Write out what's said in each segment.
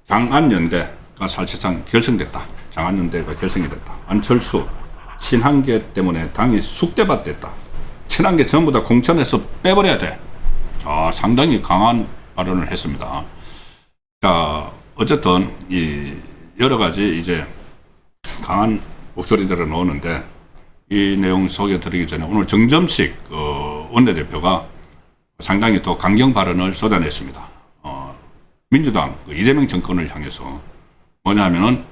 장안연대가 사실상 결성됐다. 장안연대가 결성이 됐다. 안철수, 친한계 때문에 당이 숙대밭됐다. 친한계 전부 다 공천에서 빼버려야 돼. 자, 상당히 강한 발언을 했습니다. 자, 어쨌든 이 여러 가지 이제 강한 목소리들을 넣었는데 이 내용 소개드리기 전에 오늘 정점식 원내대표가 상당히 또 강경 발언을 쏟아냈습니다. 민주당 이재명 정권을 향해서 뭐냐면은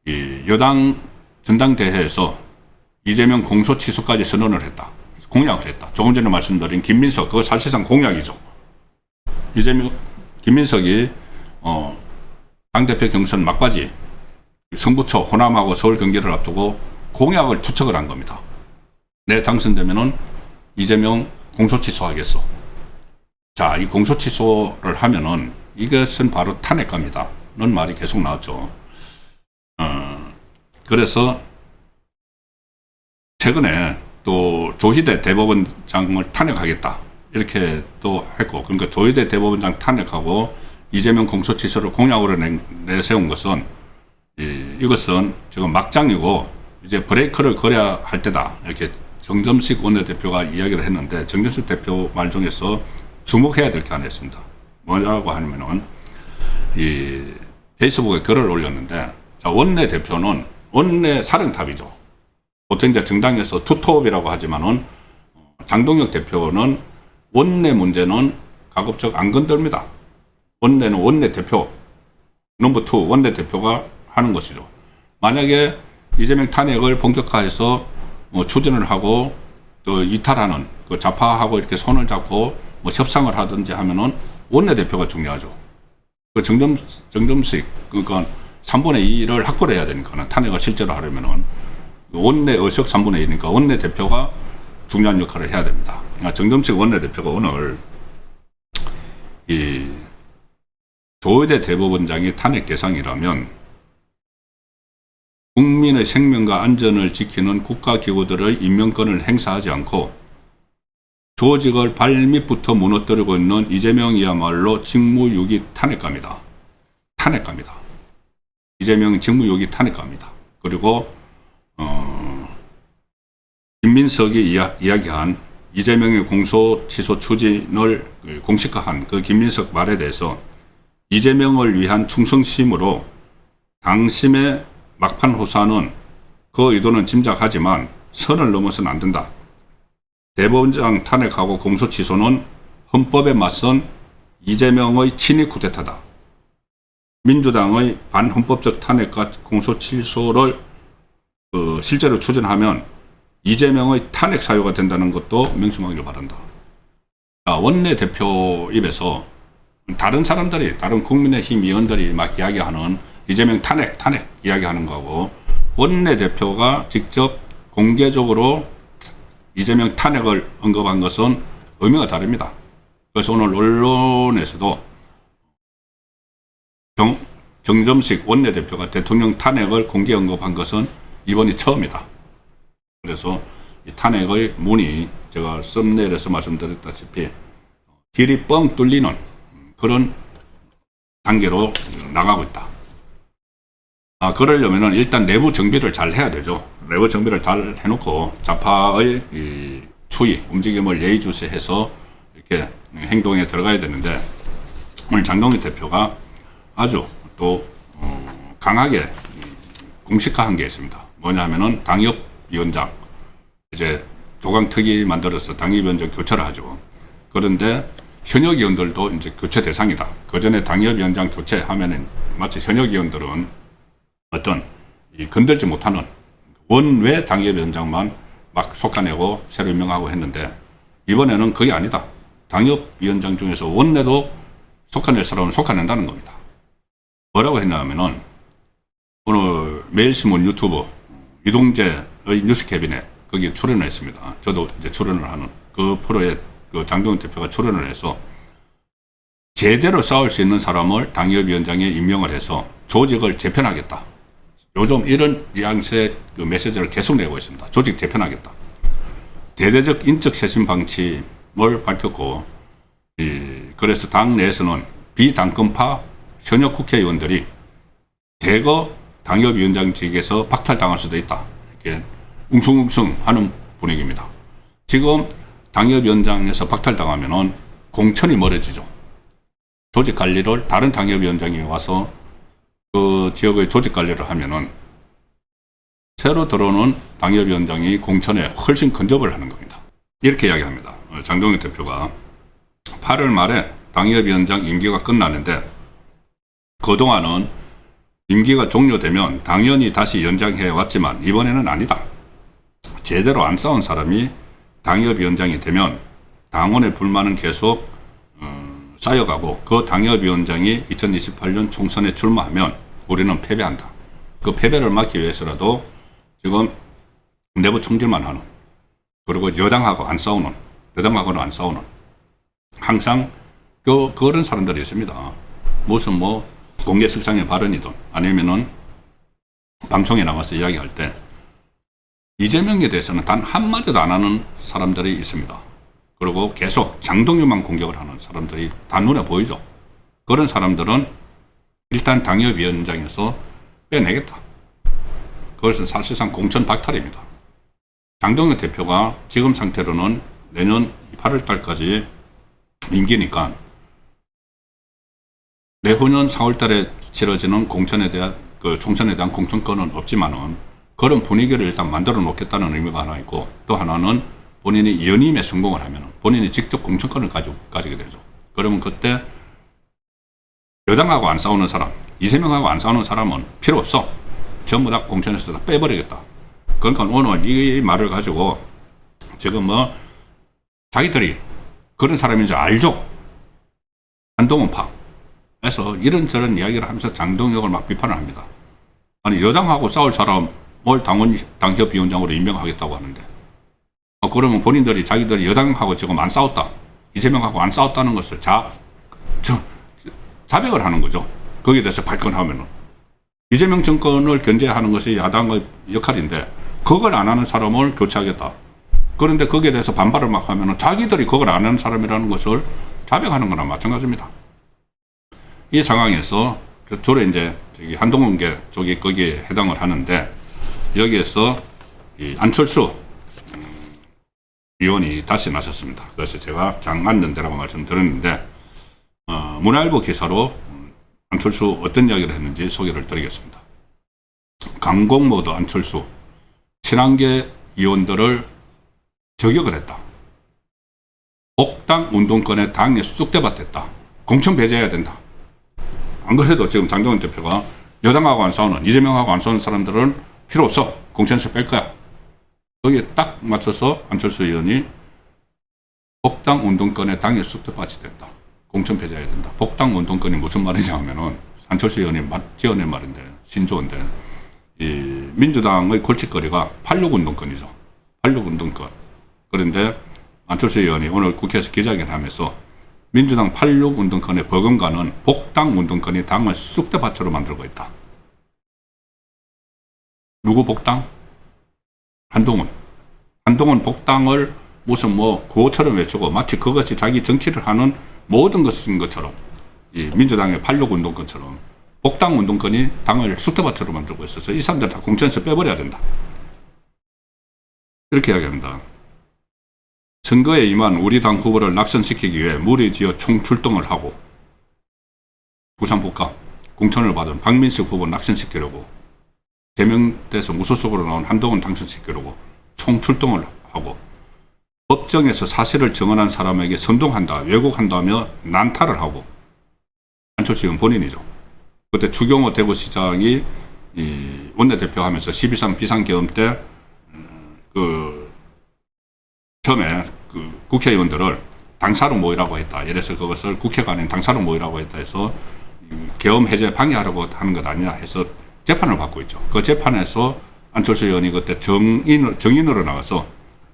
이 여당 전당대회에서 이재명 공소 취소까지 선언을 했다. 공약을 했다. 조금 전에 말씀드린 김민석, 그거 사실상 공약이죠. 김민석이 당대표 경선 막바지 성부초 호남하고 서울 경기를 앞두고 공약을 투척을 한 겁니다. 내 당선되면은 이재명 공소 취소하겠어. 자, 이 공소 취소를 하면은 이것은 바로 탄핵감이다. 는 말이 계속 나왔죠. 그래서 최근에 또 조희대 대법원장을 탄핵하겠다. 이렇게 또 했고, 그러니까 조희대 대법원장 탄핵하고 이재명 공소 취소를 공약으로 내세운 것은 이것은 지금 막장이고 이제 브레이크를 걸어야 할 때다. 이렇게 정점식 원내대표가 이야기를 했는데 정점식 대표 말 중에서 주목해야 될 게 하나 있습니다. 뭐라고 하냐면은 이 페이스북에 글을 올렸는데, 자, 원내대표는 원내 사령탑이죠. 보통 이제 정당에서 투톱이라고 하지만은 장동혁 대표는 원내 문제는 가급적 안 건들입니다. 원내는 원내대표 넘버 2 원내대표가 하는 것이죠. 만약에 이재명 탄핵을 본격화해서 추진을 하고 또 이탈하는 그 좌파하고 이렇게 손을 잡고 협상을 하든지 하면은 원내대표가 중요하죠. 그 정점식, 그러니까 3분의 2를 확보를 해야 되니까 탄핵을 실제로 하려면은 원내 의석 3분의 2니까 원내대표가 중요한 역할을 해야 됩니다. 정점식 원내대표가 오늘 이 조희대 대법원장이 탄핵 대상이라면 국민의 생명과 안전을 지키는 국가기구들의 임명권을 행사하지 않고 조직을 발밑부터 무너뜨리고 있는 이재명이야말로 직무유기 탄핵감이다. 탄핵감이다. 이재명 직무유기 탄핵감이다. 그리고 김민석이 이야기한 이재명의 공소 취소 추진을 공식화한 그 김민석 말에 대해서 이재명을 위한 충성심으로 당심의 막판 호소하는 그 의도는 짐작하지만 선을 넘어서는 안 된다. 대법원장 탄핵하고 공소 취소는 헌법에 맞선 이재명의 친위 쿠데타다. 민주당의 반헌법적 탄핵과 공소 취소를 실제로 추진하면 이재명의 탄핵 사유가 된다는 것도 명심하기를 바란다. 자, 원내대표 입에서 다른 사람들이, 다른 국민의힘 의원들이 막 이야기하는 이재명 탄핵 이야기하는 거하고 원내대표가 직접 공개적으로 이재명 탄핵을 언급한 것은 의미가 다릅니다. 그래서 오늘 언론에서도 정점식 원내대표가 대통령 탄핵을 공개 언급한 것은 이번이 처음이다. 그래서 이 탄핵의 문이 제가 썸네일에서 말씀드렸다시피 길이 뻥 뚫리는 그런 단계로 나가고 있다. 그러려면은 일단 내부 정비를 잘 해야 되죠. 내부 정비를 잘 해놓고 좌파의 이 추이, 움직임을 예의주시해서 이렇게 행동에 들어가야 되는데, 오늘 장동혁 대표가 아주 또 강하게 공식화한 게 있습니다. 뭐냐면은 당협위원장, 이제 조강특위 만들어서 당협위원장 교체를 하죠. 그런데 현역 의원들도 이제 교체 대상이다. 그 전에 당협위원장 교체하면은 마치 현역 의원들은 어떤 건들지 못하는 원외 당협위원장만 막 솎아내고 새로 임명하고 했는데, 이번에는 그게 아니다. 당협위원장 중에서 원내도 솎아낼 사람은 솎아낸다는 겁니다. 뭐라고 했냐면은 오늘 매일신문 유튜브 이동재의 뉴스캐비넷 거기에 출연을 했습니다. 저도 이제 출연을 하는 그 프로에 그 장동혁 대표가 출연을 해서 제대로 싸울 수 있는 사람을 당협위원장에 임명을 해서 조직을 재편하겠다. 요즘 이런 뉘앙스의 그 메시지를 계속 내고 있습니다. 조직 재편하겠다. 대대적 인적 쇄신 방침을 밝혔고, 그래서 당 내에서는 비당권파 현역 국회의원들이 대거 당협위원장직에서 박탈당할 수도 있다. 이렇게 웅성웅성 하는 분위기입니다. 지금 당협위원장에서 박탈당하면은 공천이 멀어지죠. 조직 관리를 다른 당협위원장이 와서 그 지역의 조직 관리를 하면은 새로 들어오는 당협위원장이 공천에 훨씬 근접을 하는 겁니다. 이렇게 이야기합니다. 장동혁 대표가 8월 말에 당협위원장 임기가 끝나는데 그동안은 임기가 종료되면 당연히 다시 연장해 왔지만 이번에는 아니다. 제대로 안 싸운 사람이 당협위원장이 되면 당원의 불만은 계속 쌓여가고 그 당협위원장이 2028년 총선에 출마하면 우리는 패배한다. 그 패배를 막기 위해서라도 지금 내부 총질만 하는, 그리고 여당하고는 안 싸우는 항상 그런 사람들이 있습니다. 무슨 뭐 공개석상의 발언이든 아니면은 방송에 나가서 이야기할 때 이재명에 대해서는 단 한마디도 안 하는 사람들이 있습니다. 그리고 계속 장동혁만 공격을 하는 사람들이 다 눈에 보이죠. 그런 사람들은 일단 당협위원장에서 빼내겠다. 그것은 사실상 공천 박탈입니다. 장동혁 대표가 지금 상태로는 내년 8월 달까지 임기니까 내후년 4월 달에 치러지는 총선에 대한 공천권은 없지만은 그런 분위기를 일단 만들어 놓겠다는 의미가 하나 있고, 또 하나는 본인이 연임에 성공을 하면 본인이 직접 공천권을 가지게 되죠. 그러면 그때 여당하고 안 싸우는 사람, 이재명하고 안 싸우는 사람은 필요 없어. 전부 다 공천에서 다 빼버리겠다. 그러니까 오늘 이 말을 가지고 지금 뭐 자기들이 그런 사람인 줄 알죠. 한동훈파. 그래서 이런저런 이야기를 하면서 장동혁을 막 비판을 합니다. 아니, 여당하고 싸울 사람을 당협위원장으로 임명하겠다고 하는데, 그러면 본인들이 자기들이 여당하고 지금 안 싸웠다, 이재명하고 안 싸웠다는 것을 자백을 하는 거죠. 거기에 대해서 발끈하면은. 이재명 정권을 견제하는 것이 야당의 역할인데 그걸 안 하는 사람을 교체하겠다. 그런데 거기에 대해서 반발을 막 하면은 자기들이 그걸 안 하는 사람이라는 것을 자백하는 거나 마찬가지입니다. 이 상황에서 주로 이제 한동훈계 쪽이 거기에 해당을 하는데, 여기에서 이 안철수 의원이 다시 나섰습니다. 그래서 제가 장안연대라고 말씀드렸는데, 문화일보 기사로 안철수 어떤 이야기를 했는지 소개를 드리겠습니다. 강공모드 안철수 친한계 의원들을 저격을 했다. 복당 운동권에 당에 쑥대밭 했다. 공천 배제해야 된다. 안 그래도 지금 장동훈 대표가 여당하고 안 싸우는, 이재명하고 안 싸우는 사람들은 필요 없어. 공천에서 뺄 거야. 거기에 딱 맞춰서 안철수 의원이 복당 운동권에 당에 쑥대밭이 됐다. 공천 배제해야 된다. 복당 운동권이 무슨 말이냐 하면은 안철수 의원이 지어낸 말인데, 신조어인데, 이 민주당의 골칫거리가 86 운동권이죠. 86 운동권. 그런데 안철수 의원이 오늘 국회에서 기자회견을 하면서 민주당 86 운동권의 버금가는 복당 운동권이 당을 쑥대밭으로 만들고 있다. 누구 복당? 한동훈. 한동훈 복당을 무슨 뭐 구호처럼 외치고 마치 그것이 자기 정치를 하는 모든 것인 것처럼, 이 민주당의 86 운동권처럼 복당 운동권이 당을 쑥대밭으로 만들고 있어서 이 사람들 다 공천에서 빼버려야 된다. 이렇게 이야기합니다. 선거에 임한 우리 당 후보를 낙선시키기 위해 무리지어 총출동을 하고, 부산북가 공천을 받은 박민식 후보 낙선시키려고, 대명대에서 무소속으로 나온 한동훈 당선시키려고 총출동을 하고, 법정에서 사실을 증언한 사람에게 선동한다, 왜곡한다며 난타를 하고, 안철수 의원 본인이죠. 그때 주경호 대구시장이 원내대표 하면서 12.3 비상계엄 때 처음에 국회의원들을 당사로 모이라고 했다. 이래서 그것을 국회가 아닌 당사로 모이라고 했다 해서 계엄 해제 방해하려고 하는 것 아니냐 해서 재판을 받고 있죠. 그 재판에서 안철수 의원이 그때 정인으로 나가서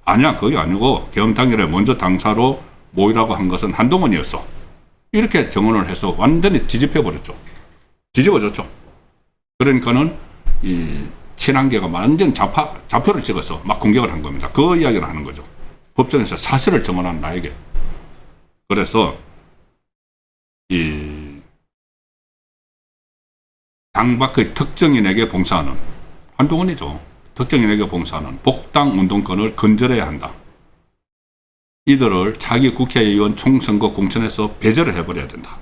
아니야, 그게 아니고 계엄 당일에 먼저 당사로 모이라고 한 것은 한동훈이었어. 이렇게 정언을 해서 완전히 뒤집어졌죠. 그러니까는 이 친한계가 완전 좌표를 찍어서 막 공격을 한 겁니다. 그 이야기를 하는 거죠. 법정에서 사실을 증언한 나에게. 그래서 이 당 밖의 특정인에게 봉사하는, 한동훈이죠. 특정인에게 봉사하는 복당 운동권을 건절해야 한다. 이들을 차기 국회의원 총선거 공천에서 배제를 해버려야 된다.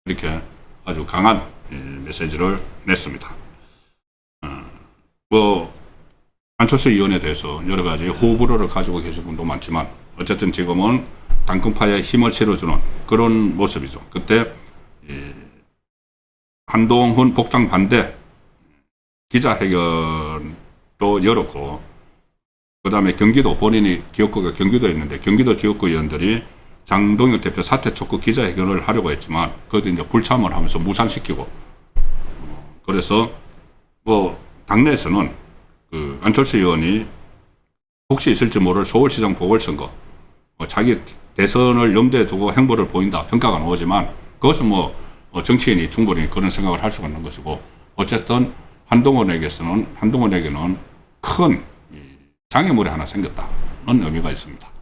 이렇게 아주 강한 메시지를 냈습니다. 안철수 의원에 대해서 여러 가지 호불호를 가지고 계신 분도 많지만 어쨌든 지금은 당권파에 힘을 실어주는 그런 모습이죠. 그때 한동훈 복당 반대 기자회견도 열었고, 그 다음에 경기도, 본인이 지역구가 경기도에 있는데 경기도 지역구 의원들이 장동혁 대표 사퇴 촉구 기자회견을 하려고 했지만 그것도 이제 불참을 하면서 무산시키고, 그래서 당내에서는 안철수 의원이 혹시 있을지 모를 서울시장 보궐선거, 자기 대선을 염두에 두고 행보를 보인다 평가가 나오지만 그것은 정치인이 충분히 그런 생각을 할 수가 있는 것이고, 어쨌든 한동훈에게는 큰 장애물이 하나 생겼다는 의미가 있습니다.